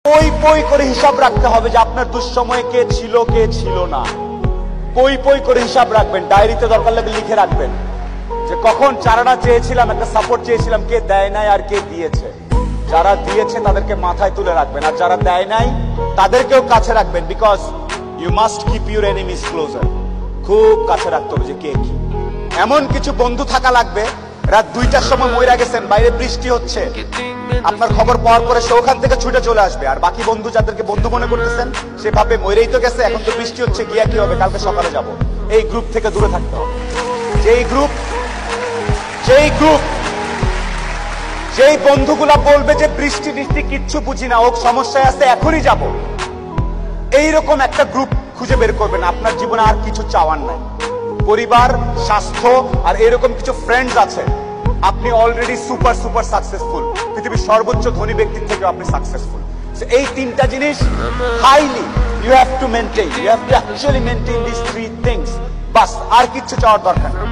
পই পই করে হিসাব রাখতে হবে যে আপনার দুঃসময়ে কে ছিল না। পই পই করে হিসাব রাখবেন, ডায়েরিতে দরকার লাগলে লিখে রাখবেন যে কখন চারানা চেয়েছিলাম, একটা সাপোর্ট চেয়েছিলাম, কে দেয় নাই আর কে দিয়েছে। যারা দিয়েছে তাদেরকে মাথায় তুলে রাখবেন, আর যারা দেয় নাই তাদেরকেও কাছে রাখবেন। Because you must keep your enemies closer. খুব কাছে রাখতে হবে যে কে কি। এমন কিছু বন্ধু থাকা লাগবে, রাত 2টার সময় মইরা গেছেন, বাইরে বৃষ্টি হচ্ছে, আপনার খবর পাওয়ার পরে সে ওখান থেকে ছুটে চলে আসবে। আর বাকি বন্ধু যাদেরকে বন্ধু মনে করতেছেন সে ভাবে মইরেই তো গেছে, এখন তো বৃষ্টি হচ্ছে, গিয়া কি হবে, কালকে সকালে যাব। এই গ্রুপ থেকে দূরে থাকতে হবে। যেই বন্ধুগুলা বলবে যে বৃষ্টি বৃষ্টি কিচ্ছু বুঝি না, ও সমস্যায় আছে, এখনই যাব, এইরকম একটা গ্রুপ খুঁজে বের করবেন। আপনার জীবনে আর কিছু চাওয়ার নাই, পরিবার, স্বাস্থ্য আর এরকম কিছু ফ্রেন্ডস আছে। আপনি অলরেডি সুপার সাকসেসফুল, পৃথিবীর সর্বোচ্চ ধনী ব্যক্তির থেকে আপনি সাকসেসফুল। এই তিনটা জিনিস highly you have to maintain, you have to actually maintain this 3 things. বাস, আর কিছু চাওয়ার দরকার নেই।